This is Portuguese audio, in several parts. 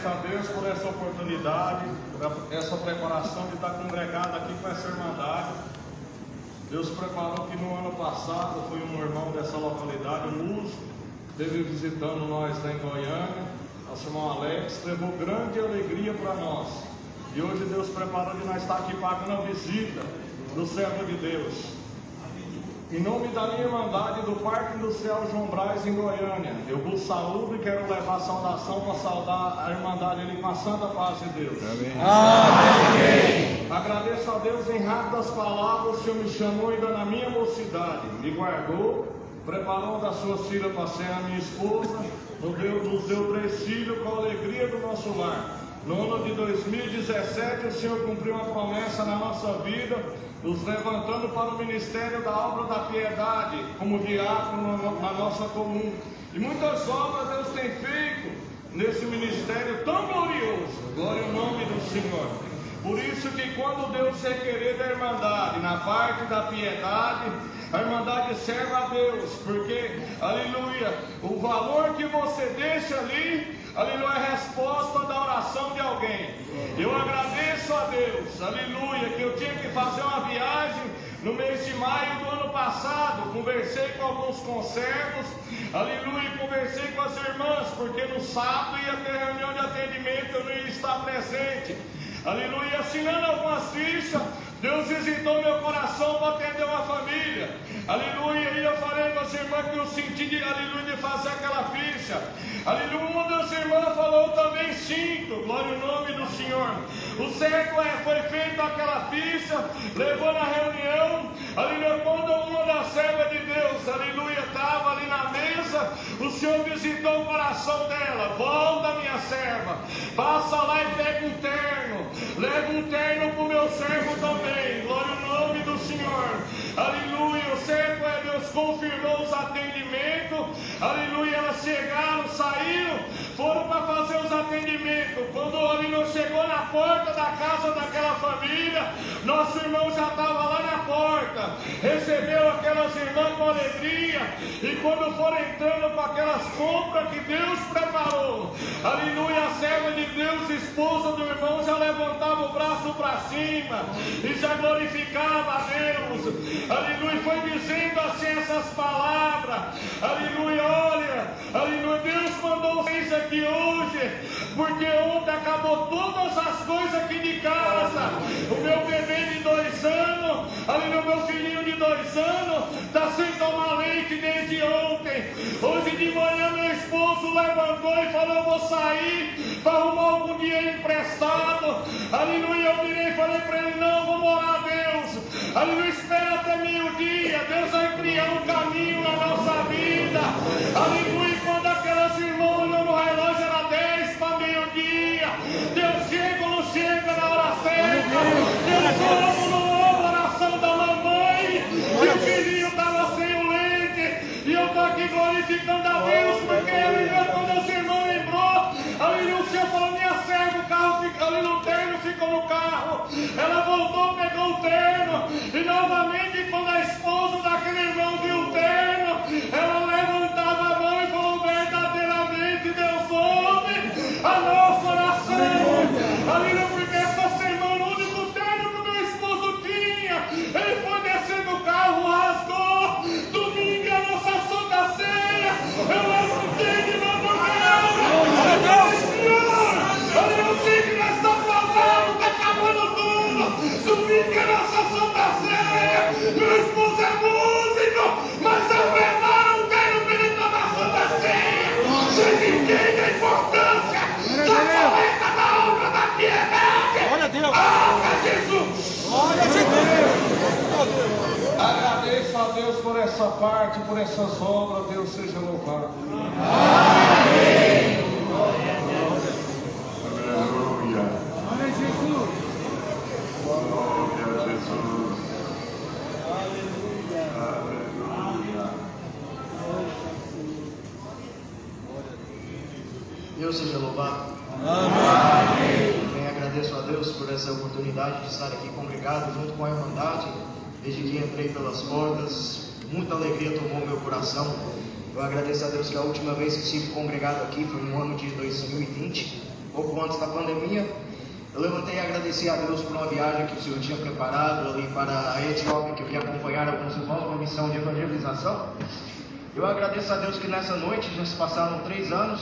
agradeço a Deus por essa oportunidade, por essa preparação de estar congregado aqui com essa irmandade. Deus preparou que no ano passado foi um irmão dessa localidade, um músico, esteve visitando nós lá em Goiânia, nosso irmão Alex, levou grande alegria para nós. E hoje Deus preparou de nós estar aqui pagando a visita do servo de Deus. Em nome da minha irmandade do Parque Industrial João Braz, em Goiânia, eu vos saúdo e quero levar a saudação para saudar a irmandade ali com a santa paz de Deus. Amém. Amém. Agradeço a Deus em rápidas palavras. O Senhor me chamou ainda na minha mocidade, me guardou, preparou da sua filha para ser a minha esposa, nos deu 3 filhos com a alegria do nosso lar. No ano de 2017, o Senhor cumpriu uma promessa na nossa vida, nos levantando para o ministério da obra da piedade, como diácono na nossa comum. E muitas obras Deus tem feito nesse ministério tão glorioso. Glória ao nome do Senhor. Por isso que quando Deus requerer da irmandade, na parte da piedade, a irmandade serve a Deus, porque, aleluia, o valor que você deixa ali, aleluia, é resposta da oração de alguém. Eu agradeço a Deus, aleluia, que eu tinha que fazer uma viagem no mês de maio do ano passado. Conversei com alguns conservos, aleluia, conversei com as irmãs, porque no sábado ia ter reunião de atendimento, eu não ia estar presente. Aleluia, assinando algumas fichas, Deus visitou meu coração para atender uma família. Aleluia, e eu falei com as irmãs que eu senti de, aleluia, de fazer aquela ficha. Aleluia, uma das irmãs falou, também sinto, glória ao nome do Senhor. O certo foi feito aquela ficha, levou na reunião, aleluia, quando uma das servas de Deus, aleluia, estava ali na mesa, o Senhor visitou o coração dela. Volta, minha serva, passa lá e pega um terno, leva um terno para o meu servo também, glória ao nome do Senhor. Aleluia, o certo é Deus confirmou os atendimentos, aleluia, elas chegaram, saíram, foram para fazer os atendimentos. Quando ele não chegou na porta da casa daquela família, nosso irmão já estava lá na porta, recebeu aquelas irmãs com alegria, e quando foram entrando com aquelas compras que Deus preparou, aleluia, a serva de Deus, esposa do irmão, já levantava o braço para cima e já glorificava a Deus, aleluia, foi dizendo assim essas palavras, aleluia, olha, aleluia, Deus mandou vocês aqui hoje, porque ontem acabou todas as coisas aqui de casa. O meu bebê de 2 anos, aleluia, o meu filhinho de 2 anos, está sem tomar leite desde ontem. Hoje de manhã meu esposo levantou e falou, vou sair para arrumar algum dinheiro emprestado. Aleluia, eu virei e falei para ele, não, vou morar a Deus. Aleluia, espera até meio-dia, Deus vai criar um caminho na nossa vida. Aleluia, quando aquelas irmãs olham no relógio, era 10 para meio-dia. Deus chega ou não chega na hora certa. Deus ouve ou não ouve a oração da mamãe. E o filhinho estava sem o leite. E eu estou aqui glorificando a Deus, porque aleluia, quando os irmãos lembrou, aleluia, o Senhor falou, minha serva, o carro fica ali no terno, ficou no carro. Ela voltou, pegou o terno. E novamente, quando a esposa daquele irmão viu o terno, ela levantava a mão e falou, verdadeiramente Deus ouve a nossa oração. Aleluia, porque essa semana o único terno que o meu esposo tinha, ele foi descer do carro, rasgou. Domingo é a nossa Santa Ceia. Eu levantei de novo o Deus. Senhor, eu sei que nós estamos falando, está acabando tudo. Domingo é a nossa Santa Ceia. Meu esposo é músico, mas eu preparo um terno para ele tomar a Santa Ceia. Sem ninguém da importância da coleta da obra da piedade. Glória a Deus. Ah, Jesus. Glória a Deus. Agradeço a Deus por essa parte, por essas obras. Deus seja louvado. Amém. Aleluia. Amém, Jesus. Glória a Jesus. Aleluia. Aleluia. Deus seja louvado. Amém. Também agradeço a Deus por essa oportunidade de estar aqui congregado junto com a irmandade. Desde que entrei pelas portas, muita alegria tomou meu coração. Eu agradeço a Deus que a última vez que estive congregado aqui foi no ano de 2020. pouco antes da pandemia, eu levantei e agradeci a Deus por uma viagem que o Senhor tinha preparado ali para a Etiópia, que eu ia acompanhar alguns irmãos numa missão de evangelização. Eu agradeço a Deus que nessa noite já se passaram 3 anos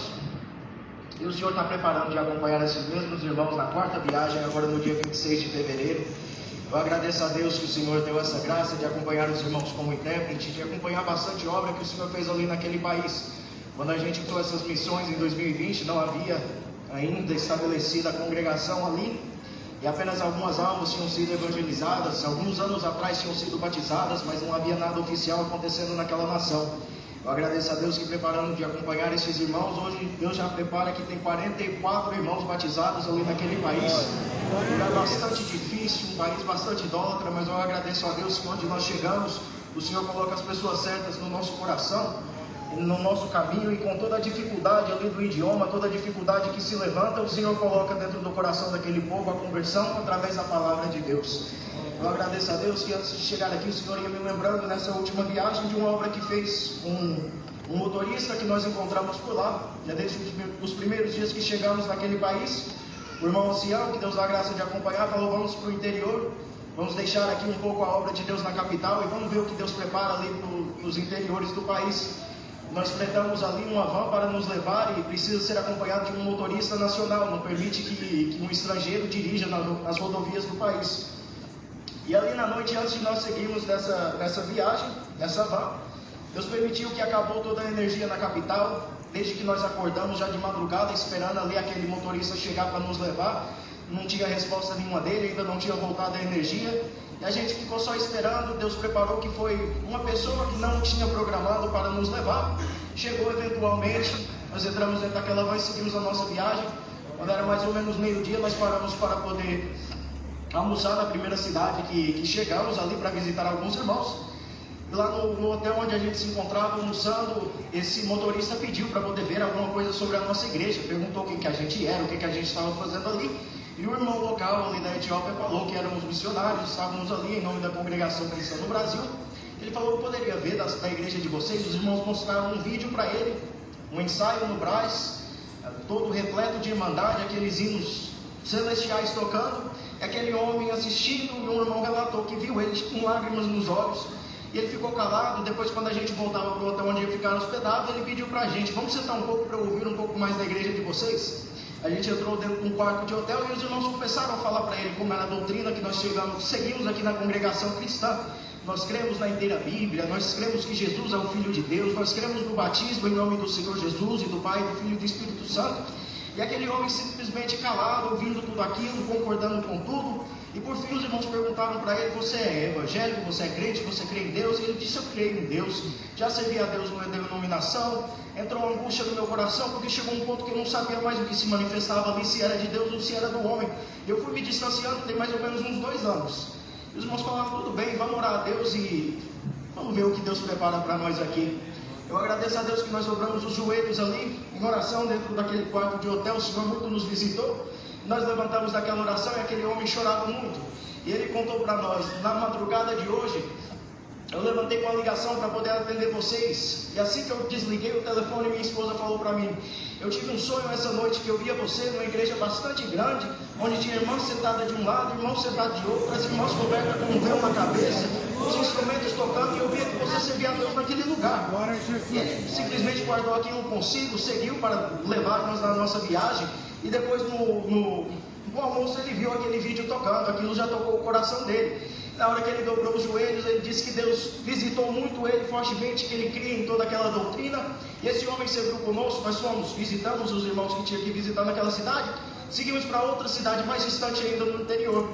e o Senhor está preparando de acompanhar esses mesmos irmãos na 4ª viagem, agora no dia 26 de fevereiro. Eu agradeço a Deus que o Senhor deu essa graça de acompanhar os irmãos como intérprete, de acompanhar bastante obra que o Senhor fez ali naquele país. Quando a gente entrou essas missões em 2020, não havia ainda estabelecida a congregação ali, e apenas algumas almas tinham sido evangelizadas, alguns anos atrás tinham sido batizadas, mas não havia nada oficial acontecendo naquela nação. Eu agradeço a Deus que preparando de acompanhar esses irmãos, hoje Deus já prepara que tem 44 irmãos batizados ali naquele país. Um lugar bastante difícil, um país bastante idólatra, mas eu agradeço a Deus que onde nós chegamos, o Senhor coloca as pessoas certas no nosso coração, no nosso caminho, e com toda a dificuldade ali do idioma, toda a dificuldade que se levanta, o Senhor coloca dentro do coração daquele povo a conversão através da palavra de Deus. Eu agradeço a Deus que antes de chegar aqui o Senhor ia me lembrando nessa última viagem de uma obra que fez um motorista que nós encontramos por lá, já desde os primeiros dias que chegamos naquele país. O irmão ancião, que Deus dá a graça de acompanhar, falou: vamos para o interior, vamos deixar aqui um pouco a obra de Deus na capital e vamos ver o que Deus prepara ali nos interiores do país. Nós fretamos ali uma van para nos levar e precisa ser acompanhado de um motorista nacional, não permite que um estrangeiro dirija nas rodovias do país. E ali na noite, antes de nós seguirmos nessa viagem, nessa van, Deus permitiu que acabou toda a energia na capital, desde que nós acordamos já de madrugada, esperando ali aquele motorista chegar para nos levar. Não tinha resposta nenhuma dele, ainda não tinha voltado a energia, e a gente ficou só esperando. Deus preparou que foi uma pessoa que não tinha programado para nos levar, chegou eventualmente, nós entramos dentro daquela van e seguimos a nossa viagem. Quando era mais ou menos meio-dia, nós paramos para poder almoçar na primeira cidade que chegamos ali para visitar alguns irmãos. E lá no hotel onde a gente se encontrava almoçando, esse motorista pediu para poder ver alguma coisa sobre a nossa igreja, perguntou quem que a gente era, o que a gente estava fazendo ali. E o irmão local ali da Etiópia falou que éramos missionários, estávamos ali em nome da congregação cristã no Brasil. Ele falou que poderia ver da igreja de vocês. Os irmãos mostraram um vídeo para ele, um ensaio no Brás, todo repleto de irmandade, aqueles hinos celestiais tocando, e aquele homem assistindo, e um irmão relatou que viu ele com lágrimas nos olhos, e ele ficou calado. Depois, quando a gente voltava para o hotel onde ia ficar hospedado, ele pediu para a gente: vamos sentar um pouco para ouvir um pouco mais da igreja de vocês? A gente entrou dentro de um quarto de hotel e os irmãos começaram a falar para ele como era a doutrina que nós seguimos aqui na congregação cristã. Nós cremos na inteira Bíblia, nós cremos que Jesus é o Filho de Deus, nós cremos no batismo em nome do Senhor Jesus e do Pai, do Filho e do Espírito Santo. E aquele homem simplesmente calado, ouvindo tudo aquilo, concordando com tudo. E por fim os irmãos perguntaram para ele: você é evangélico, você é crente, você crê em Deus? E ele disse: eu creio em Deus, já servi a Deus numa denominação. Entrou uma angústia no meu coração, porque chegou um ponto que eu não sabia mais o que se manifestava ali, se era de Deus ou se era do homem. Eu fui me distanciando, tem mais ou menos uns 2 anos. E os irmãos falaram: tudo bem, vamos orar a Deus e vamos ver o que Deus prepara para nós aqui. Eu agradeço a Deus que nós dobramos os joelhos ali, em oração, dentro daquele quarto de hotel. O Senhor muito nos visitou. Nós levantamos daquela oração e aquele homem chorava muito. E ele contou para nós: na madrugada de hoje, eu levantei com a ligação para poder atender vocês. E assim que eu desliguei o telefone, minha esposa falou para mim: eu tive um sonho essa noite que eu via você numa igreja bastante grande, onde tinha irmãos sentadas de um lado, irmãos sentados de outro, as irmãs cobertas com um véu na cabeça, os instrumentos tocando, e eu via que você servia a Deus naquele lugar. E ele simplesmente guardou aquilo consigo, seguiu para levar-nos na nossa viagem. E depois no almoço ele viu aquele vídeo tocando, aquilo já tocou o coração dele. Na hora que ele dobrou os joelhos, ele disse que Deus visitou muito ele fortemente, que ele cria em toda aquela doutrina. E esse homem serviu conosco. Nós visitamos os irmãos que tinham que visitar naquela cidade. Seguimos para outra cidade mais distante ainda no interior.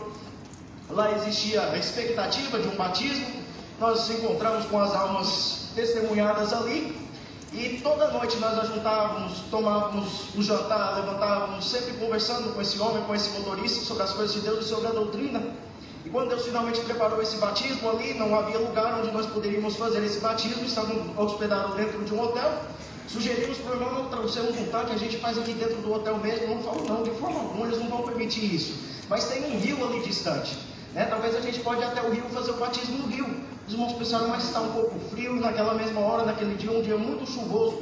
Lá existia a expectativa de um batismo. Nós nos encontramos com as almas testemunhadas ali. E toda noite nós ajuntávamos, tomávamos o jantar, levantávamos, sempre conversando com esse homem, com esse motorista, sobre as coisas de Deus e sobre a doutrina. E quando Deus finalmente preparou esse batismo ali, não havia lugar onde nós poderíamos fazer esse batismo, estávamos hospedados dentro de um hotel. Sugerimos para o irmão: não trouxemos um tanque, a gente faz aqui dentro do hotel mesmo. Não falou: não, de forma alguma, eles não vão permitir isso. Mas tem um rio ali distante, né? Talvez a gente pode ir até o rio fazer o batismo no rio. Os irmãos pensaram: mas está um pouco frio, e naquela mesma hora, naquele dia, um dia muito chuvoso.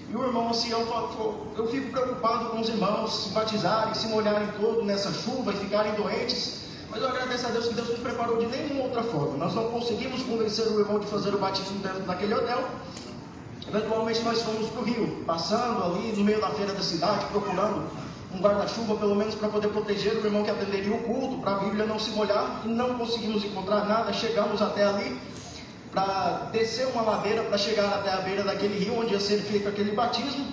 E o irmão ancião falou: eu fico preocupado com os irmãos se batizarem, se molharem todo nessa chuva e ficarem doentes. Mas eu agradeço a Deus que Deus nos preparou de nenhuma outra forma. Nós não conseguimos convencer o irmão de fazer o batismo dentro daquele hotel. Eventualmente nós fomos para o rio, passando ali no meio da feira da cidade, procurando um guarda-chuva pelo menos para poder proteger o irmão que atenderia o culto, para a Bíblia não se molhar, e não conseguimos encontrar nada. Chegamos até ali para descer uma ladeira, para chegar até a beira daquele rio onde ia ser feito aquele batismo.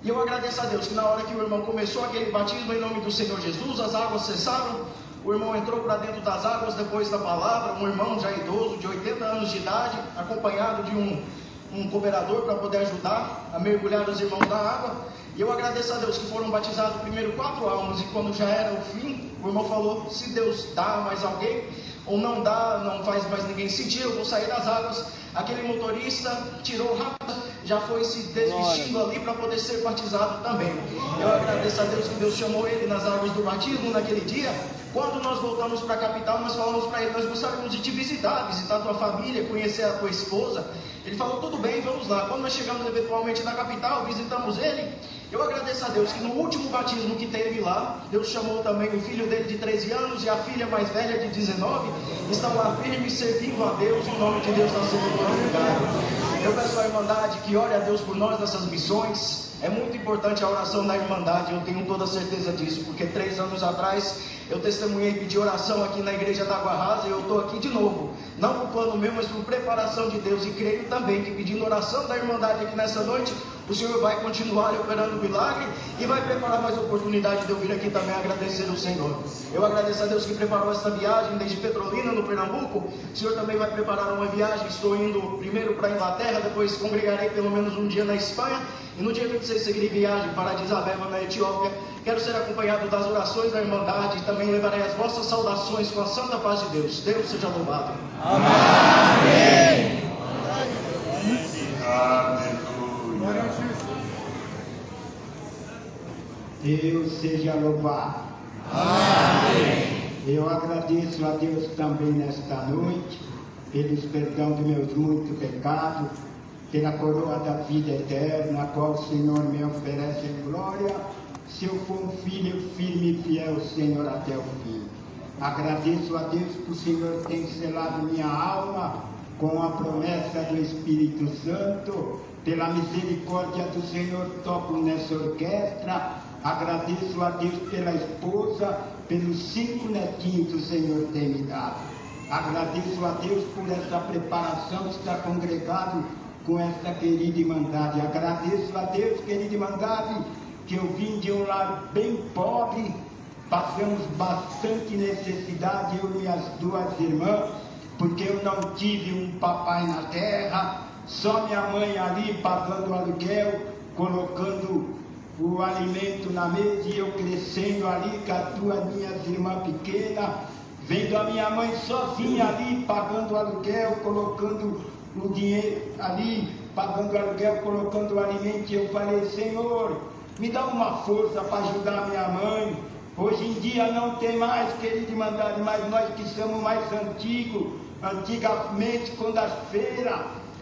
E eu agradeço a Deus que na hora que o irmão começou aquele batismo em nome do Senhor Jesus, as águas cessaram. O irmão entrou para dentro das águas depois da palavra, um irmão já idoso, de 80 anos de idade, acompanhado de um cooperador para poder ajudar a mergulhar os irmãos na água. E eu agradeço a Deus que foram batizados primeiro 4 almas, e quando já era o fim, o irmão falou: se Deus dá mais alguém, ou não dá, não faz mais ninguém sentir, eu vou sair das águas. Aquele motorista tirou rápido, já foi se desvestindo ali para poder ser batizado também. Eu agradeço a Deus que Deus chamou ele nas águas do batismo naquele dia. Quando nós voltamos para a capital, nós falamos para ele: nós gostaríamos de te visitar a tua família, conhecer a tua esposa. Ele falou: tudo bem, vamos lá. Quando nós chegamos eventualmente na capital, visitamos ele. Eu agradeço a Deus que no último batismo que teve lá, Deus chamou também o filho dele de 13 anos e a filha mais velha de 19, estão lá firmes, servindo a Deus, em nome de Deus está sendo glorificado. Eu peço à Irmandade que ore a Deus por nós nessas missões. É muito importante a oração da Irmandade, eu tenho toda certeza disso, porque 3 anos atrás eu testemunhei e pedi oração aqui na igreja da Água Rasa, e eu estou aqui de novo, não por plano meu, mas por preparação de Deus, e creio também que pedindo oração da Irmandade aqui nessa noite, o Senhor vai continuar operando o milagre e vai preparar mais oportunidade de eu vir aqui também agradecer ao Senhor. Eu agradeço a Deus que preparou essa viagem desde Petrolina, no Pernambuco. O Senhor também vai preparar uma viagem. Estou indo primeiro para a Inglaterra, depois congregarei pelo menos um dia na Espanha, e no dia 26 seguirei viagem para Addis Abeba, na Etiópia. Quero ser acompanhado das orações da Irmandade, e também levarei as vossas saudações com a santa paz de Deus. Deus seja louvado. Amém. Deus seja louvado. Amém. Eu agradeço a Deus também nesta noite, pelos perdão de meus muitos pecados, pela coroa da vida eterna, a qual o Senhor me oferece em glória, se eu for um filho firme e fiel, Senhor, até o fim. Agradeço a Deus que o Senhor tem selado minha alma com a promessa do Espírito Santo. Pela misericórdia do Senhor, toco nessa orquestra. Agradeço a Deus pela esposa, pelos 5 netinhos que o Senhor tem me dado. Agradeço a Deus por essa preparação de estar congregado com esta querida Irmandade. Agradeço a Deus, querida Irmandade, que eu vim de um lar bem pobre, passamos bastante necessidade, eu e minhas 2 irmãs, porque eu não tive um papai na terra, só minha mãe ali pagando aluguel, colocando o alimento na mesa, e eu crescendo ali com as 2 minhas irmãs pequenas, vendo a minha mãe sozinha ali pagando aluguel, colocando o dinheiro ali, pagando aluguel, colocando o alimento. E eu falei: Senhor, me dá uma força para ajudar minha mãe. Hoje em dia não tem mais, querido Irmandade, mas nós que somos mais antigos, antigamente, quando as feiras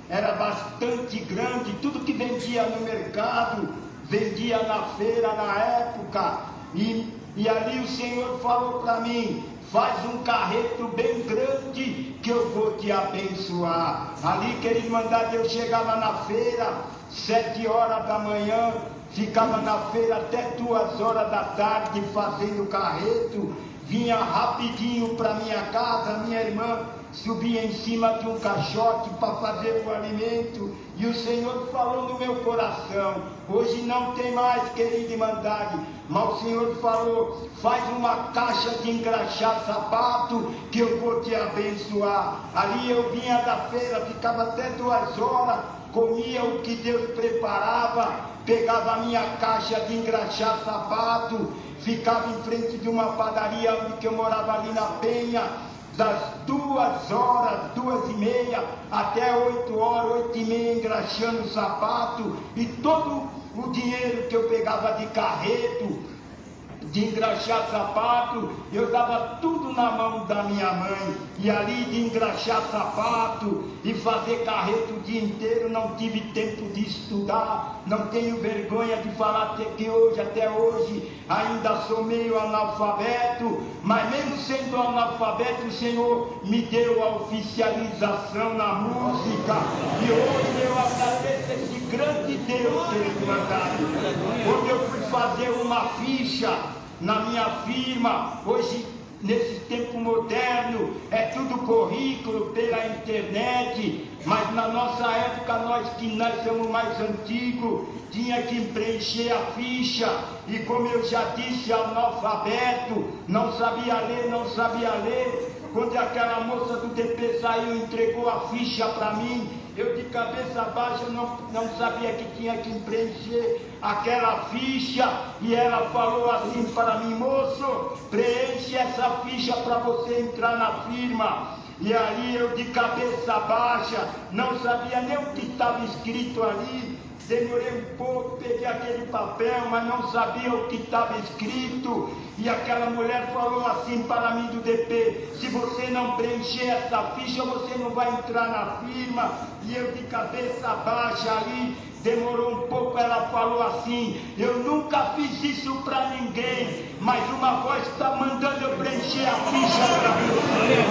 era bastante grande, tudo que vendia no mercado, vendia na feira na época, e ali o Senhor falou para mim: faz um carreto bem grande que eu vou te abençoar. Ali, querida Irmandade, eu chegava na feira 7 horas da manhã, ficava na feira até 2 horas da tarde fazendo carreto, vinha rapidinho para minha casa, minha irmã subia em cima de um caixote para fazer o alimento, e o Senhor falou no meu coração: hoje não tem mais, querida Irmandade, mas o Senhor falou: faz uma caixa de engraxar sapato que eu vou te abençoar. Ali eu vinha da feira, ficava até 2 horas, comia o que Deus preparava, pegava a minha caixa de engraxar sapato, ficava em frente de uma padaria onde que eu morava ali na Penha, das 2 horas, 2h30 até 8 horas, 8h30 engraxando o sapato, e todo o dinheiro que eu pegava de carreto, de engraxar sapato, eu dava tudo na mão da minha mãe, e ali de engraxar sapato e fazer carreto o dia inteiro, não tive tempo de estudar, não tenho vergonha de falar que hoje, até hoje, ainda sou meio analfabeto, mas mesmo sendo analfabeto, o Senhor me deu a oficialização na música, e hoje eu agradeço esse grande Deus que Ele me mandou. Quando eu fui fazer uma ficha na minha firma, hoje nesse tempo moderno é tudo currículo pela internet, mas na nossa época nós somos mais antigos, tinha que preencher a ficha, e como eu já disse, analfabeto, não sabia ler, quando aquela moça do DP saiu e entregou a ficha para mim, eu de cabeça baixa não sabia que tinha que preencher aquela ficha, e ela falou assim para mim: moço, preenche essa ficha para você entrar na firma. E aí eu de cabeça baixa, não sabia nem o que estava escrito ali, demorei um pouco, peguei aquele papel, mas não sabia o que estava escrito, e aquela mulher falou assim para mim do DP: se você não preencher essa ficha, você não vai entrar na firma. E eu de cabeça baixa ali, demorou um pouco, ela falou assim: eu nunca fiz isso para ninguém, mas uma voz está mandando eu preencher a ficha para você.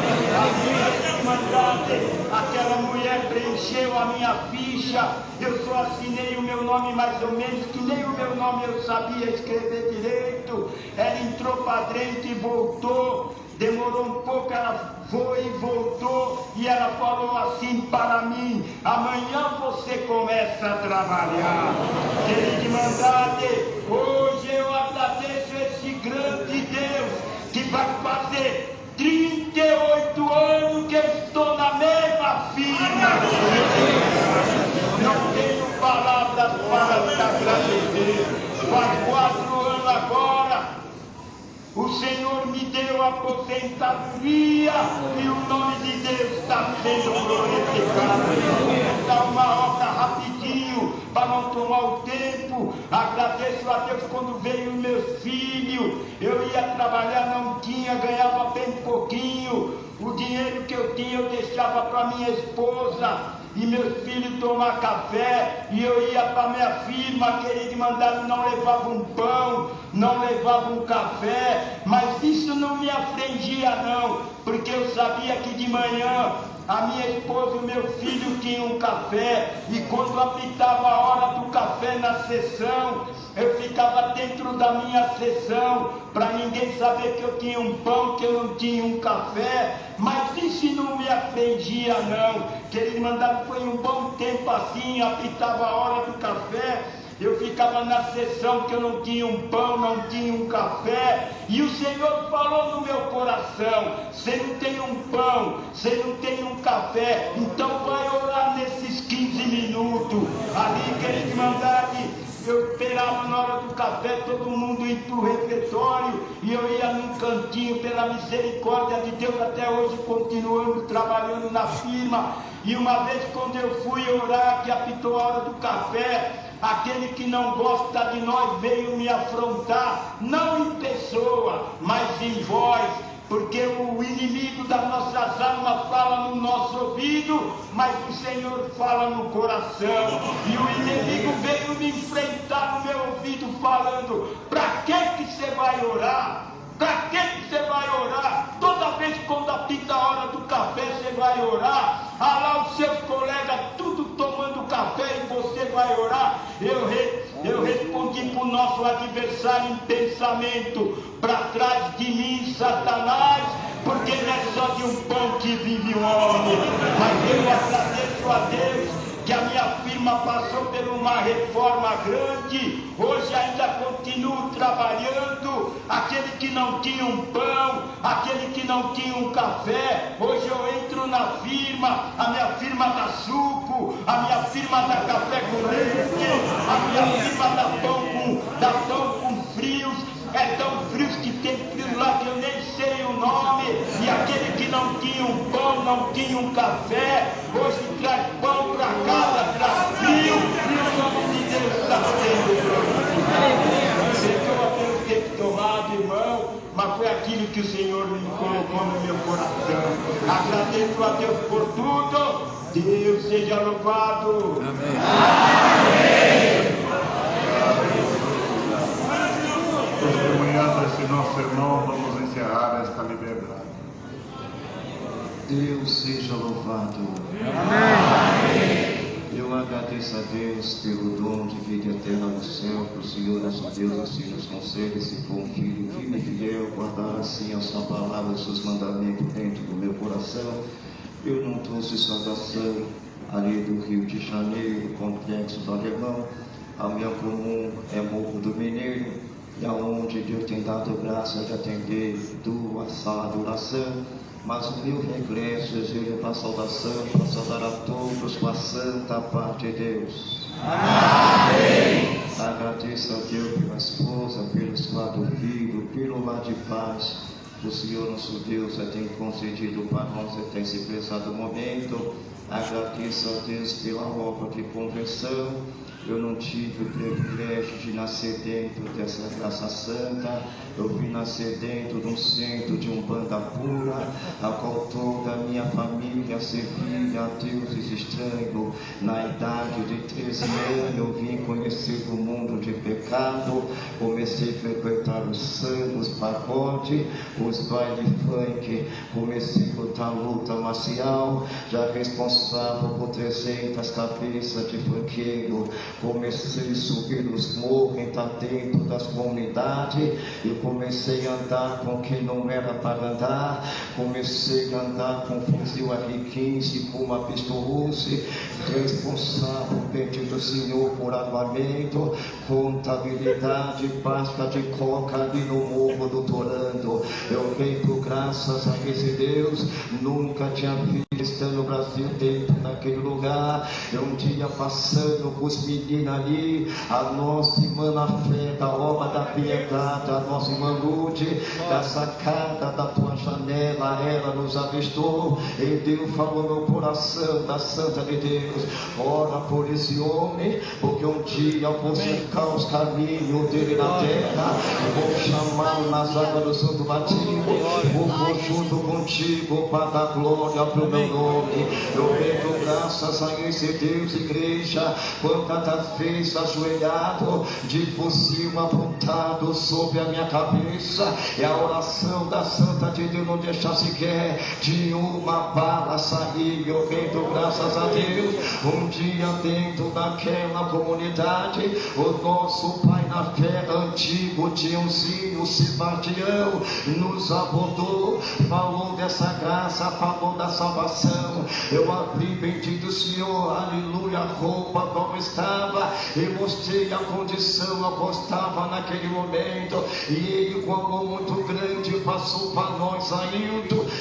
Aquela mulher preencheu a minha ficha, eu só assinei o meu nome mais ou menos, que nem o meu nome eu sabia escrever direito. Ela entrou para dentro e voltou, demorou um pouco, ela foi e voltou, e ela falou assim para mim: amanhã você começa a trabalhar. Querido Irmandade, hoje eu agradeço esse grande Deus que vai fazer 38 anos que eu estou na mesma firma. Não tenho palavras para te agradecer. Faz 4 anos agora, o Senhor me deu a aposentadoria e o nome de Deus está sendo glorificado. Vou dar uma obra rapidinho para não tomar o tempo. Agradeço a Deus quando veio meus filhos. Eu ia trabalhar, não tinha, ganhava bem pouquinho. O dinheiro que eu tinha eu deixava para minha esposa e meus filhos tomar café, e eu ia para minha firma, querido Irmandade, não levava um pão, não levava um café, mas isso não me afligia não, porque eu sabia que de manhã a minha esposa e o meu filho tinham um café, e quando apitava a hora do café na sessão, eu ficava dentro da minha sessão, para ninguém saber que eu tinha um pão, que eu não tinha um café, mas isso não me afligia não, querido Irmandade. Foi um bom tempo assim, apitava a hora do café, eu ficava na sessão que eu não tinha um pão, não tinha um café, e o Senhor falou no meu coração: você não tem um pão, você não tem um café, então vai orar nesses 15 minutos. Ali, querido Irmandade, eu esperava na hora do café todo mundo ir para o refeitório, e eu ia num cantinho, pela misericórdia de Deus, até hoje continuando trabalhando na firma. E uma vez quando eu fui orar, que apitou a hora do café, aquele que não gosta de nós veio me afrontar, não em pessoa, mas em voz, porque o inimigo das nossas almas fala no nosso ouvido, mas o Senhor fala no coração. E o inimigo veio me enfrentar no meu ouvido falando: para que você vai orar? Para que você vai orar? Toda vez quando apita a hora do café você vai orar. Ah lá os seus colegas tudo tomando café e você vai orar. Eu respondi para o nosso adversário em pensamento: para trás de mim, Satanás, porque não é só de um pão que vive o homem. Mas eu agradeço a Deus que a minha firma passou por uma reforma grande, hoje ainda continuo trabalhando. Aquele que não tinha um pão, aquele que não tinha um café, hoje eu entro na firma, a minha firma dá suco, a minha firma dá café com leite, a minha firma dá pão com frios, é tão frios que tem frios lá que eu nem sei o nome, e aquele que não tinha um pão, não tinha um café, hoje traz pão para casa, traz frio, e o nome de Deus está sendo glorificado. Perdoa pelo tempo tomado, que o Senhor me colocou no meu coração. Agradeço a Deus por tudo. Deus seja louvado. Amém. Testemunhando esse nosso irmão, vamos encerrar esta liberdade. Deus seja louvado. Amém. Eu agradeço a Deus pelo dom de vida eterna no céu, que o Senhor nosso Deus assim nos concede, se for um filho firme e fiel, guardar assim a sua palavra, os seus mandamentos dentro do meu coração. Eu não trouxe saudação ali do Rio de Janeiro, complexo do Alemão. A minha comum é Morro do Mineiro, e aonde Deus tem dado graça de atender duas salas de oração. Mas o meu regresso eu levar saudação para saudar a todos com a santa paz de Deus. Amém. Agradeço a Deus pela esposa, pelos 4 filhos, pelo lar de paz. O Senhor nosso Deus tem concedido para nós até esse prezado momento. Agradeço a Deus pela obra de conversão. Eu não tive o privilégio de nascer dentro dessa graça santa. Eu vim nascer dentro de um centro de umbanda pura, a qual toda a minha família servia a deuses estranhos. Na idade de 13 anos eu vim conhecer o mundo de pecado. Comecei a frequentar os sambos, pagode, os bailes funk. Comecei a lutar luta marcial, já responsável por 300 cabeças de funkeiro. Comecei a subir os morros, entrar dentro das comunidades. E comecei a andar com quem não era para andar. Comecei a andar com fuzil R15, com uma pistola, responsável pedido do Senhor por armamento, contabilidade, pasta de coca ali no morro do Torando. Eu rendo graças a esse Deus, nunca tinha visto no Brasil dentro daquele lugar. Eu um dia passando com os meninos ali, a nossa irmã na fé da obra da piedade, a nossa irmã Lude, da sacada da tua janela, ela nos avistou, e Deus falou no coração da Santa de Deus: ora por esse homem, porque um dia eu vou cercar os caminhos dele na terra, vou chamá-lo nas águas do Santo Batismo, vou junto contigo para dar glória pro meu nome. Eu rendo graças a esse Deus, igreja, quantas vezes ajoelhado, de fuzil apontado sobre a minha cabeça, e a oração da Santa de Deus não deixar sequer de uma bala sair. Eu rendo graças a Deus. Um dia dentro daquela comunidade, o nosso pai na fé antigo, Tiozinho Sebastião, nos abordou, falou dessa graça, falou da salvação. Eu abri, bendito Senhor, aleluia, a roupa como estava, e mostrei a condição, eu estava naquele momento, e ele com amor muito grande passou para nós ainda.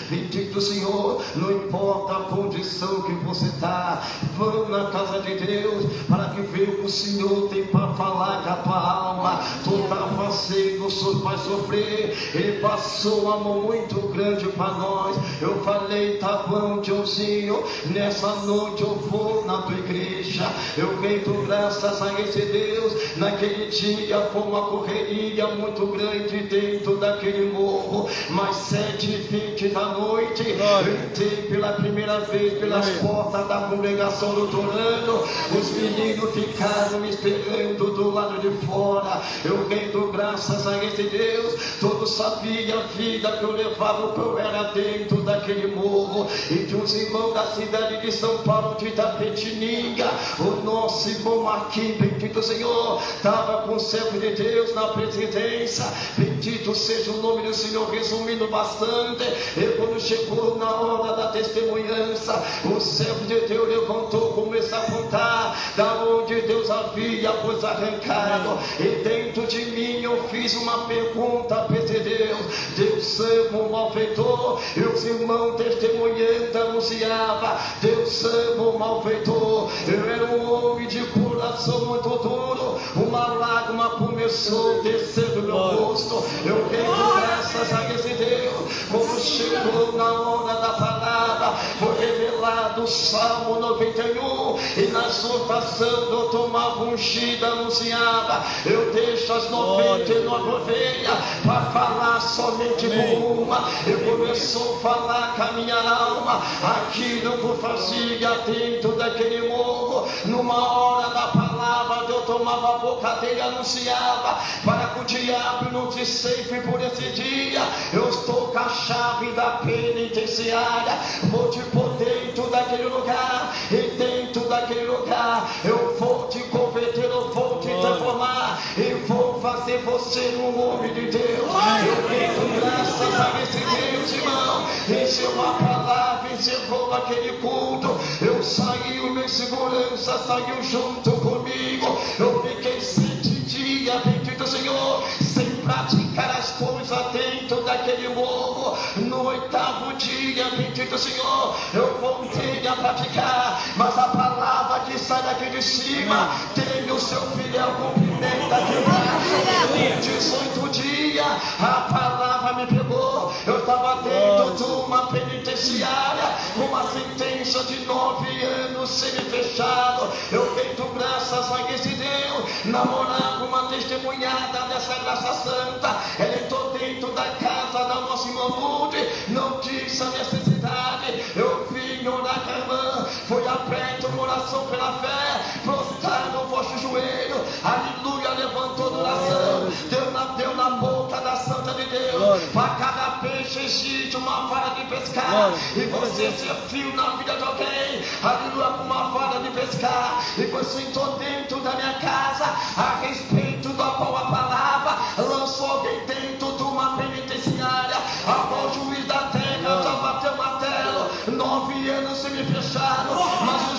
Bendito Senhor, não importa a condição que você está, vamos na casa de Deus, para que veja o que o Senhor tem para falar com a tua alma. Tu está fazendo, o Senhor vai sofrer. Ele passou um amor muito grande para nós. Eu falei, tá bom, Tiozinho, nessa noite eu vou na tua igreja. Eu rendo graças a esse Deus. Naquele dia foi uma correria muito grande dentro daquele morro, mas 7h20 da noite, eu entrei pela primeira vez pelas portas da congregação do Torano. Os meninos ficaram me esperando do lado de fora. Eu rendo graças a esse Deus. Todos sabiam a vida que eu levava, que eu era dentro daquele morro. E de uns irmãos da cidade de São Paulo, de Itapetininga, o nosso irmão Marquinhos, bendito Senhor, estava com o servo de Deus na presidência. Bendito seja o nome do Senhor. Resumindo bastante, e quando chegou na hora da testemunhança, o servo de Deus levantou, começou a contar da onde Deus havia coisa arrancado. E dentro de mim eu fiz uma pergunta para esse Deus. Deus ama o malfeitor. E os irmãos testemunhando anunciava: Deus ama o malfeitor. Eu era um homem de coração muito duro. Uma lágrima começou a descer do meu rosto. Eu rendo graças graças a esse Deus, como chegou na hora da palavra, foi revelado o Salmo 91, e na exortação do tomava ungida anunciava: eu deixo as 99 ovelhas para falar somente com uma. Eu começou a falar com a minha alma aquilo que eu fazia dentro daquele morro. Numa hora da palavra, eu tomava a boca dele e anunciava para que o diabo não te ceife por esse dia. Eu estou com a chave da penitenciária, vou te pôr dentro daquele lugar, e dentro daquele lugar eu vou te converter, eu vou te transformar, e vou fazer você um homem de Deus. Eu tenho graças a esse Deus, irmão. Encheu a palavra, encerrou aquele culto. Eu saí, o meu segurança saiu junto comigo. Eu fiquei 7 dias, bendito Senhor, sem praticar as coisas dentro daquele morro. No 8º dia, bendito Senhor, eu voltei a praticar. Mas a palavra que sai daqui de cima tem o seu fiel cumprimento aqui embaixo. 18 dias, a palavra me pegou. Eu estava dentro de uma penitenciária, com uma sentença de 9 anos semi-fechado. Eu dei graças a esse Deus, namorar com uma testemunhada dessa graça santa. Ela entrou dentro da casa da nossa irmã Lourdes, não disse a necessidade. Eu vim orar com a irmã, foi aberta uma oração pela fé, prostrar no vosso joelho, aleluia, levantou a oração, deu na boca da Santa de Deus. Para cada peixe existe uma vara de pescar, e você ser fio na vida de alguém, aleluia, com uma vara de pescar. E você entrou dentro da minha casa, a respeito da qual a palavra lançou alguém dentro de uma penitenciária, a qual o juiz da terra já bateu o martelo, 9 anos se me fecharam, mas o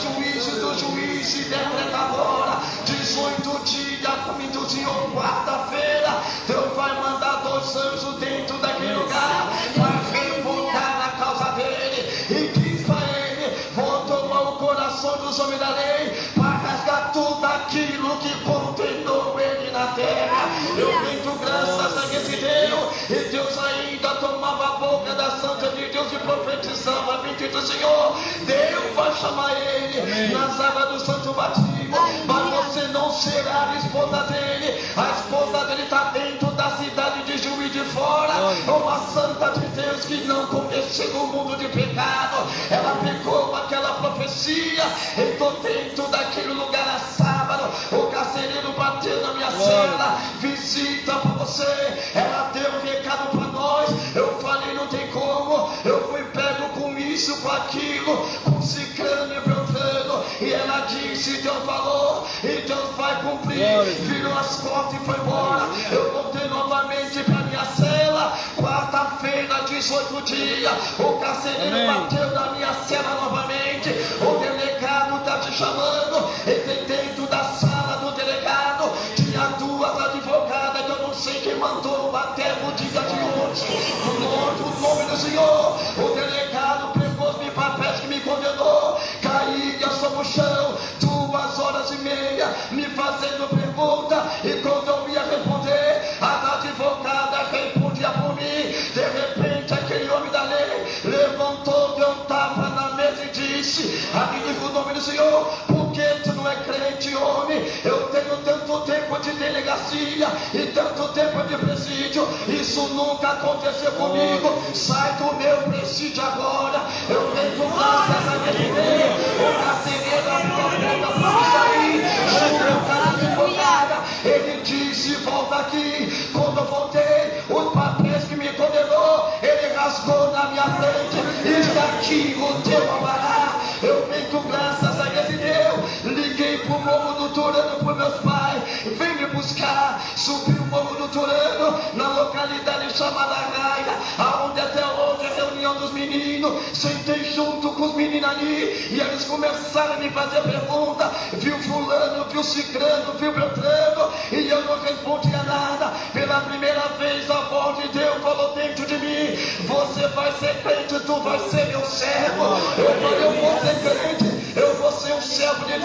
juiz se decreta agora, 18 dias comigo do Senhor, quarta-feira, Deus vai mandar 2 anjos dentro daquele lugar, para revogar a causa dele, e diz para ele: vou tomar o coração dos homens da lei, para rasgar tudo aquilo que condenou ele na terra. Eu rendo graças a esse Deus, e Deus ainda tomava a boca da Santa de Deus e profetizava: bendito Senhor, Deus vai chamar ele nas águas do santo batismo, mas você não será a esposa dele. A esposa dele está dentro da cidade de Juiz de Fora, uma santa de Deus que não conheceu o mundo de pecado. Ela pegou aquela profecia, entrou dentro daquele lugar a sábado, o carcereiro bateu na minha cela, visita para você. Ela deu um recado para nós, eu falei: não tem como, eu fui pego com isso, com aquilo, com ciclano e beltrano, e ela disse: Deus falou, e Deus vai cumprir. Virou as costas e foi embora. Eu voltei novamente para minha cela, quarta-feira, 18 dias, o carcereiro bateu na minha cela novamente. O delegado está te chamando, e dentro da sala do delegado tinha 2 advogadas que eu não sei quem mandou bater no dia de hoje. No nome do Senhor, o delegado pegou os papéis que me condenou, caí sobre o chão, 2h30 me fazendo pergunta, e quando eu ia responder, a advogada respondia por mim. De repente aquele homem da lei levantou, deu um tapa na mesa e disse: aqui no nome do Senhor, porque tu não é crente, homem? Eu tenho tanto tempo de delegacia e tanto tempo de presídio, isso nunca aconteceu comigo. Sai do meu presídio agora. Eu tenho graças a Deus, o carcereiro abriu a porta para sair, ele disse: volta aqui. Quando eu voltei, os papéis que me condenou, ele rasgou na minha frente, e aqui o teu amará. Eu tenho graças a esse Deus. Liguei pro Morro do Turano para meus pais: vem me buscar. Subi o Morro do Turano, na localidade chamada Raia, aonde até hoje é a reunião dos meninos. Sentei junto com os meninos ali, e eles começaram a me fazer pergunta: viu fulano, viu ciclano, viu beltrano? E eu não respondia nada. Pela primeira vez a voz de Deus falou dentro de mim: você vai ser crente, tu vai ser meu servo. Eu falei: eu vou ser crente, eu vou você é um servo de Deus.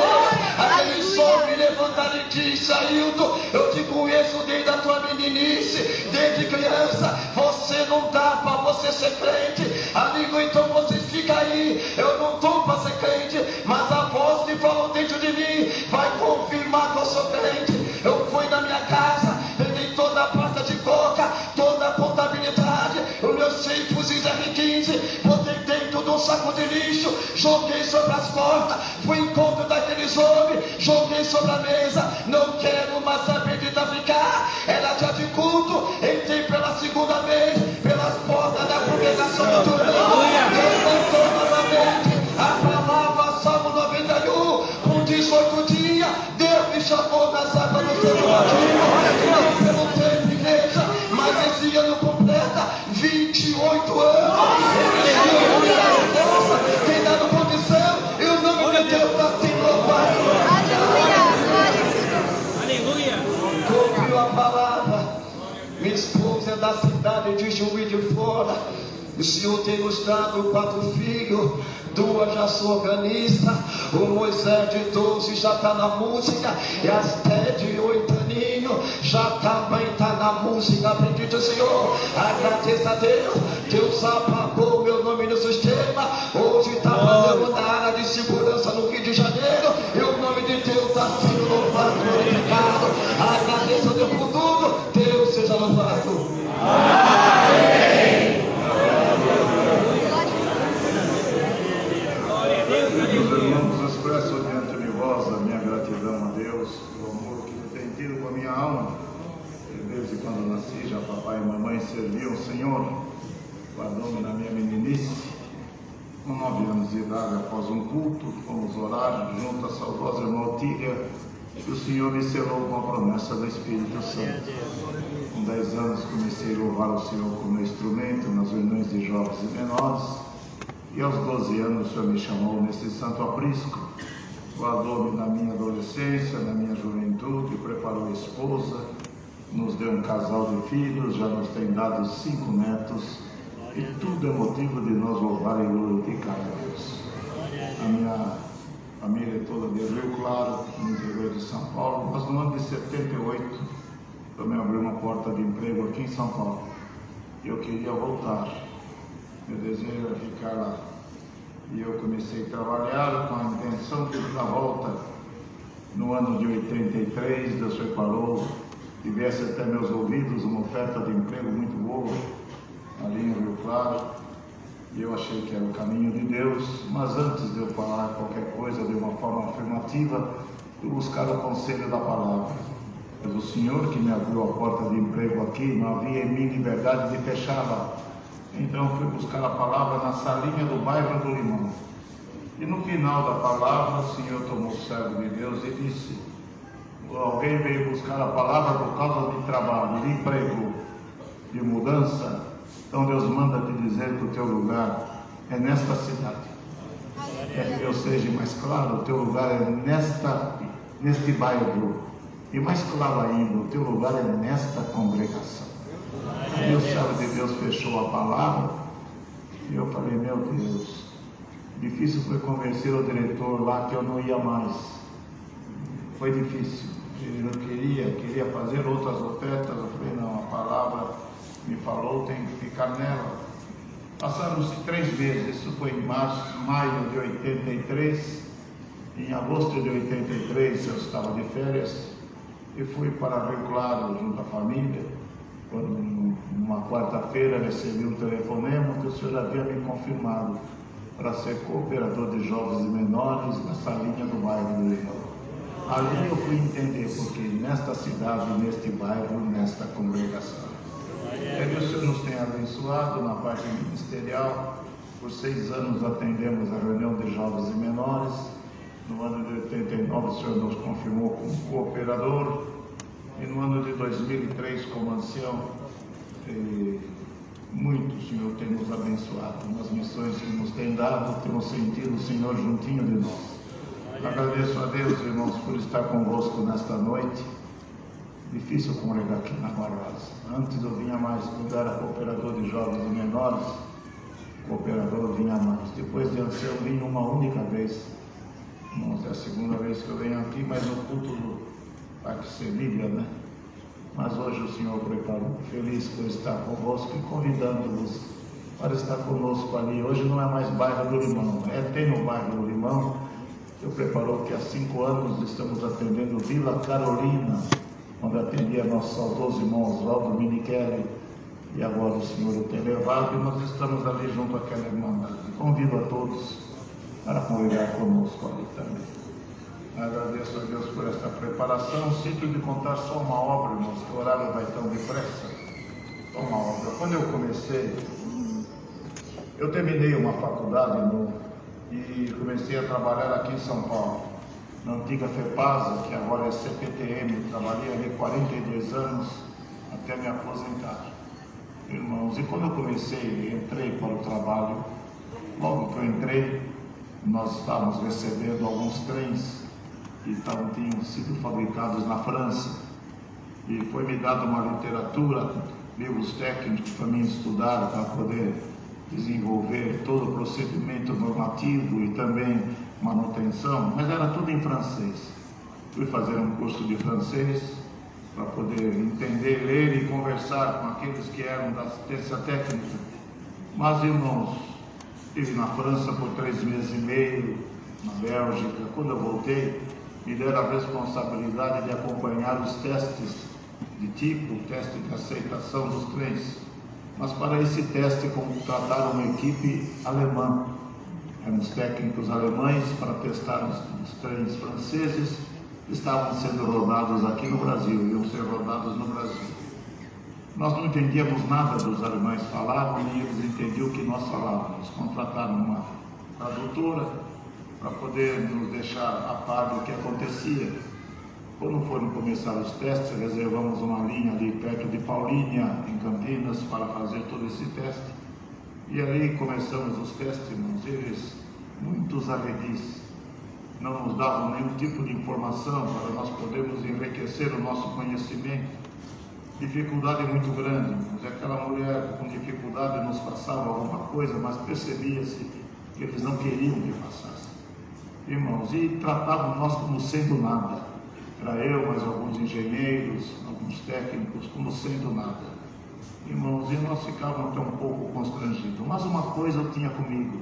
Aquele som me levantar e disse: Ailton, eu te conheço desde a tua meninice, desde criança. Você não dá para você ser crente. Amigo, então você fica aí. Eu não estou para ser crente, mas a voz que falou dentro de mim vai confirmar que eu sou crente. Eu fui na minha casa, peguei toda a pasta de coca, toda a contabilidade, os meus 100 fuzis R15, botei dentro de um saco de lixo, joguei sobre as portas, fui em encontro daqueles homens, joguei sobre a mesa. Não quero mais saber de ficar. Era dia de culto, entrei pela segunda vez pelas portas da congregação do Jordão. Levantou novamente a palavra Salmo 91, com 18 dias, Deus me chamou nas águas do seu batismo. Não pelo tempo, igreja, mas esse ano completa 28 anos. Tem dado condição, e o nome de Deus está sendo louvado. Aleluia! Ouviu a palavra? Minha esposa é da cidade de Juiz de Fora. O Senhor tem nos dado 4 filhos, 2 já são organistas. O Moisés de 12 já está na música, e as 10 de 8 aninhos já também está na música. Bendito o Senhor, agradeça a Deus. Deus apagou meu nome no sistema. Hoje está fazendo na área de segurança no Rio de Janeiro, e o nome de Deus está sendo louvado, glorificado. Agradeça a Deus por tudo. Deus seja louvado. Meus irmãos, expresso diante de vós a minha gratidão a Deus, o amor que ele tem tido com a minha alma. Desde quando nasci, já papai e mamãe serviam o Senhor, guardou-me na minha meninice. Com 9 anos de idade, após um culto, fomos orar junto à saudosa irmã Otília, e o Senhor me selou com a promessa do Espírito Santo. Com 10 anos comecei a louvar o Senhor como instrumento nas reuniões de jovens e menores. E aos 12 anos o Senhor me chamou nesse santo aprisco, guardou-me na minha adolescência, na minha juventude, preparou a esposa, nos deu um casal de filhos, já nos tem dado 5 netos, e tudo é motivo de nós louvar e glorificar a Deus. A minha família é toda de Rio Claro, no interior de São Paulo, mas no ano de 78 também abriu uma porta de emprego aqui em São Paulo, e eu queria voltar. Meu desejo era ficar lá. E eu comecei a trabalhar com a intenção de ir na volta. No ano de 83, Deus preparou e viesse até meus ouvidos uma oferta de emprego muito boa, ali em Rio Claro. E eu achei que era o caminho de Deus, mas antes de eu falar qualquer coisa de uma forma afirmativa, fui buscar o conselho da palavra. Mas o Senhor que me abriu a porta de emprego aqui, não havia em mim liberdade de fechá-la. Então fui buscar a palavra na salinha do bairro do Limão. E no final da palavra, o Senhor tomou o servo de Deus e disse: alguém veio buscar a palavra por causa de trabalho, de emprego, de mudança. Então Deus manda te dizer que o teu lugar é nesta cidade. É que eu seja mais claro, o teu lugar é neste bairro. E mais claro ainda, o teu lugar é nesta congregação. E o servo de Deus fechou a palavra, e eu falei: meu Deus, difícil foi convencer o diretor lá que eu não ia mais. Foi difícil. Eu queria fazer outras ofertas. Eu falei: não, a palavra me falou, tem que ficar nela. Passaram-se 3 meses, isso foi em maio de 83. Em agosto de 83 eu estava de férias e fui para Rio Claro junto à família. Quando, numa quarta-feira, recebi um telefonema que o Senhor havia me confirmado para ser cooperador de jovens e menores na salinha do bairro do Limão. Ali eu fui entender porque nesta cidade, neste bairro, nesta congregação. E o Senhor nos tem abençoado na parte ministerial. Por 6 anos atendemos a reunião de jovens e menores. No ano de 89 o Senhor nos confirmou como cooperador. E no ano de 2003 como ancião. Muito o Senhor tem nos abençoado nas missões que nos tem dado. Temos sentido o Senhor juntinho de nós. Agradeço a Deus, irmãos, por estar convosco nesta noite. Difícil congregar aqui na Guarulhos. Antes eu vinha mais, quando era cooperador de jovens e menores, cooperador eu vinha mais. Depois de ancião eu vim uma única vez. Irmãos, é a segunda vez que eu venho aqui, mas no culto do Parque Semília, né? Mas hoje o Senhor preparou, feliz por estar convosco e convidando-vos para estar conosco ali. Hoje não é mais bairro do Limão, tem o bairro do Limão. Eu preparou que há 5 anos estamos atendendo Vila Carolina, onde atendia nosso saudoso irmão Oswaldo Minichelli, e agora o Senhor o tem levado, e nós estamos ali junto àquela irmandade. Convido a todos para congregar conosco ali também. Agradeço a Deus por esta preparação. Sinto de contar só uma obra, irmãos, que o horário vai tão depressa. Só uma obra. Quando eu comecei, eu terminei uma faculdade e comecei a trabalhar aqui em São Paulo, na antiga FEPASA, que agora é CPTM. Trabalhei ali 42 anos até me aposentar, irmãos. E quando eu comecei, entrei para o trabalho, logo que eu entrei, nós estávamos recebendo alguns trens que tinham sido fabricados na França, e foi-me dada uma literatura, livros técnicos para mim estudar, para poder desenvolver todo o procedimento normativo e também manutenção, mas era tudo em francês. Fui fazer um curso de francês para poder entender, ler e conversar com aqueles que eram da assistência técnica. Mas, irmãos, estive na França por 3 meses e meio, na Bélgica. Quando eu voltei, me deram a responsabilidade de acompanhar os testes de tipo, o teste de aceitação dos trens. Mas para esse teste contrataram uma equipe alemã. Eram os técnicos alemães para testar os trens franceses que estavam sendo rodados aqui no Brasil, iam ser rodados no Brasil. Nós não entendíamos nada dos alemães falavam, nem eles entendiam o que nós falávamos. Contrataram uma tradutora para poder nos deixar a par do que acontecia. Quando foram começar os testes, reservamos uma linha ali perto de Paulínia, em Campinas, para fazer todo esse teste. E ali começamos os testes, irmãos. Eles, muitos aledis, não nos davam nenhum tipo de informação para nós podermos enriquecer o nosso conhecimento. Dificuldade muito grande, irmãos. Aquela mulher com dificuldade nos passava alguma coisa, mas percebia-se que eles não queriam que passasse, irmãos, e tratavam nós como sendo nada. Era eu, mais alguns engenheiros, alguns técnicos, como sendo nada, irmãos, e nós ficávamos até um pouco constrangidos. Mas uma coisa eu tinha comigo,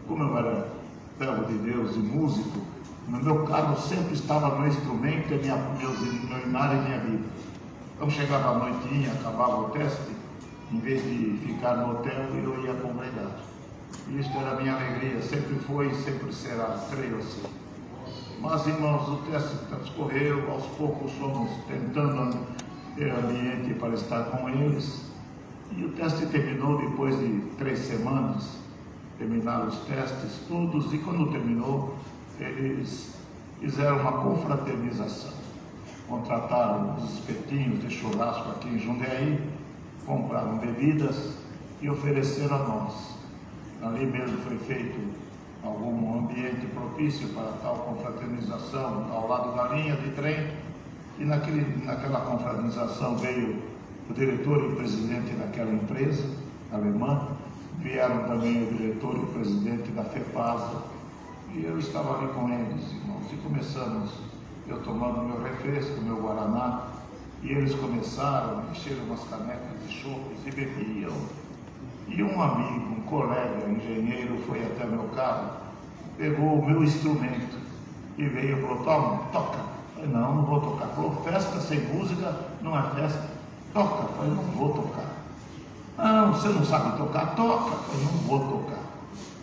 como eu era servo de Deus e músico, no meu carro sempre estava meu instrumento, meu inário e minha Bíblia. Então chegava a noitinha, acabava o teste, em vez de ficar no hotel, eu ia congregar. E isso era a minha alegria, sempre foi e sempre será, creio assim. Mas, irmãos, o teste transcorreu, aos poucos fomos tentando ter ambiente para estar com eles. E o teste terminou depois de 3 semanas, terminaram os testes todos, e quando terminou, eles fizeram uma confraternização. Contrataram os espetinhos de churrasco aqui em Jundiaí, compraram bebidas e ofereceram a nós. Ali mesmo foi feito algum ambiente propício para tal confraternização ao lado da linha de trem, e naquela confraternização veio o diretor e o presidente daquela empresa alemã, vieram também o diretor e o presidente da FEPASA, e eu estava ali com eles, irmãos, e começamos, eu tomando meu refresco, meu guaraná, e eles começaram a encher umas canecas de chopes e bebiam. E um amigo, um colega, engenheiro, foi até meu carro, pegou o meu instrumento e veio e falou: toma, toca. Eu falei: não vou tocar. Falou: festa sem música não é festa, toca. Eu falei: não vou tocar. Não, você não sabe tocar, toca. Eu falei: não vou tocar.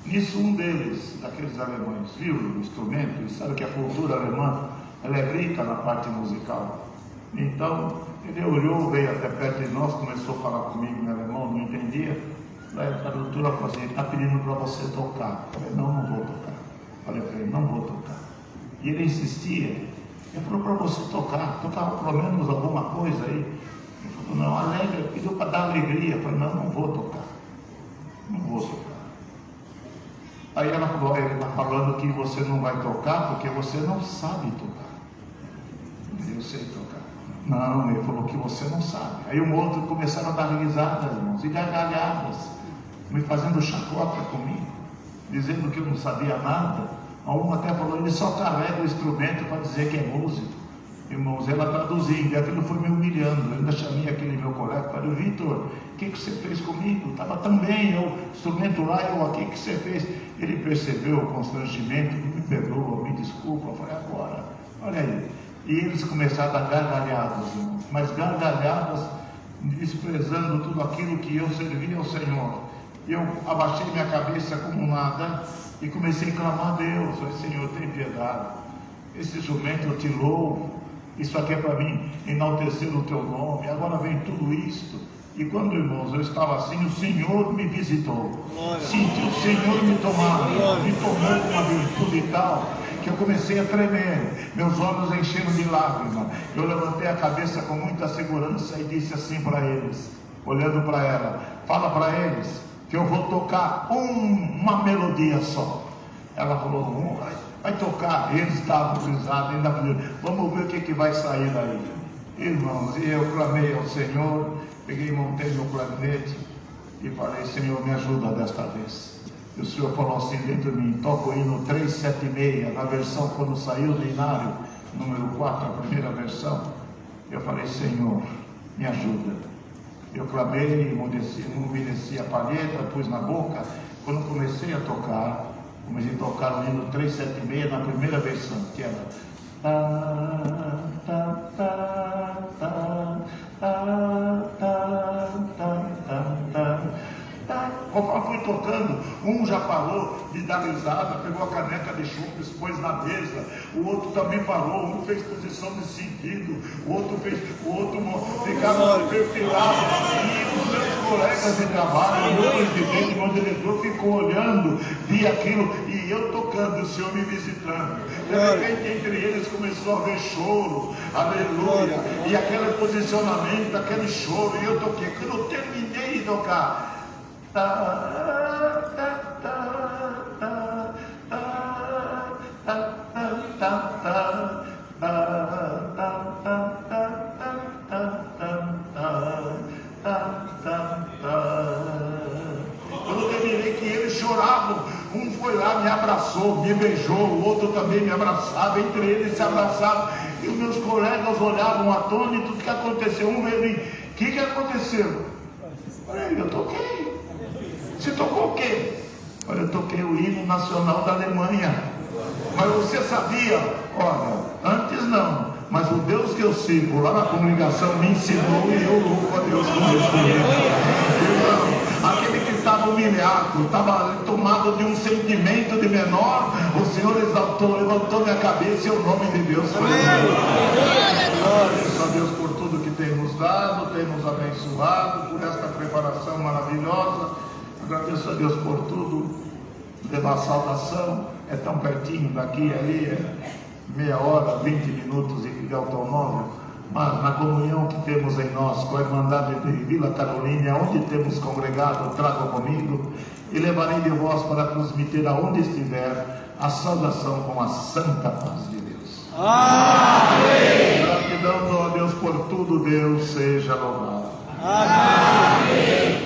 Nisso um deles, daqueles alemães, viu o instrumento e sabe que a cultura alemã, ela é rica na parte musical. Então, ele olhou, veio até perto de nós, começou a falar comigo em alemão, não entendia. Daí a tradutora falou assim: está pedindo para você tocar. Eu falei: não vou tocar. Falei para ele: não vou tocar. E ele insistia. Ele falou para você tocar pelo menos alguma coisa aí. Ele falou: não, alegre, pediu para dar alegria. Eu falei: não vou tocar. Não vou tocar. Aí ela falou: ele está falando que você não vai tocar porque você não sabe tocar. Eu sei tocar. Não, ele falou que você não sabe. Aí um outro começaram a dar risadas, irmãos, e gargalhadas, me fazendo chacota comigo, dizendo que eu não sabia nada. Um até falou, ele só carrega o instrumento para dizer que é músico. Irmãos, ela traduzindo, e aquilo foi me humilhando. Eu ainda chamei aquele meu colega, falei, Vitor, o que você fez comigo? Estava tão bem, eu instrumento lá, eu aqui, o que você fez? Ele percebeu o constrangimento, me perdoa, me desculpa. Eu falei, agora, olha aí. E eles começaram a dar gargalhadas, irmãos, mas gargalhadas, desprezando tudo aquilo que eu servia ao Senhor. Eu abaixei minha cabeça como nada e comecei a clamar a Deus. Falei, Senhor, tem piedade. Esse instrumento eu te louvo. Isso aqui é para mim enaltecer o teu nome. Agora vem tudo isto. E quando, irmãos, eu estava assim, o Senhor me visitou. Senti o Senhor me tomar, me tomou com uma virtude tal que eu comecei a tremer, meus olhos encheram de lágrimas. Eu levantei a cabeça com muita segurança e disse assim para eles, olhando para ela, fala para eles que eu vou tocar uma melodia só. Ela falou, vai tocar. Eles estavam risados, ainda falaram, vamos ver o que vai sair daí. Irmãos, e eu clamei ao Senhor, peguei e montei meu clarinete e falei, Senhor, me ajuda desta vez. E o Senhor falou assim dentro de mim, toca o hino 376, na versão quando saiu do Inário, número 4, a primeira versão. Eu falei, Senhor, me ajuda. Eu clamei, umedeci a palheta, pus na boca. Quando comecei a tocar o hino 376 na primeira versão, que era conforme fui tocando, um já parou de dar risada, pegou a caneca de chumbo, pôs na mesa, o outro também parou, um fez posição de sentido, o outro ficava perfilado, e os meus colegas de trabalho, o meu presidente, meu diretor ficou olhando, via aquilo, e eu tocando, o Senhor me visitando. De repente, entre eles começou a haver choro, aleluia, e aquele posicionamento, aquele choro, e eu toquei. Quando eu terminei de tocar, quando eu terminei que eles choravam, um foi lá, me abraçou, me beijou, o outro também me abraçava, entre eles se abraçavam, e os meus colegas olhavam atônitos, o que aconteceu? Um veio em mim, o que aconteceu? Olha, eu toquei. Você tocou o quê? Olha, eu toquei o hino nacional da Alemanha. Mas você sabia? Olha, antes não, mas o Deus que eu sirvo lá na congregação me ensinou e eu louvo a Deus com isso. Aquele que estava humilhado, estava tomado de um sentimento de menor, o Senhor exaltou, levantou minha cabeça e o nome de Deus foi. Agradeço a Deus por tudo que tem nos dado, tem nos abençoado, por esta preparação maravilhosa. Agradeço a Deus por tudo. Levar a saudação é tão pertinho daqui, ali é meia hora, 20 minutos de automóvel, mas na comunhão que temos em nós com a Irmandade de Vila Carolina, onde temos congregado, trago comigo e levarei de vós para transmitir aonde estiver a saudação com a santa paz de Deus. Amém. Gratidão a Deus por tudo, Deus seja louvado. Amém.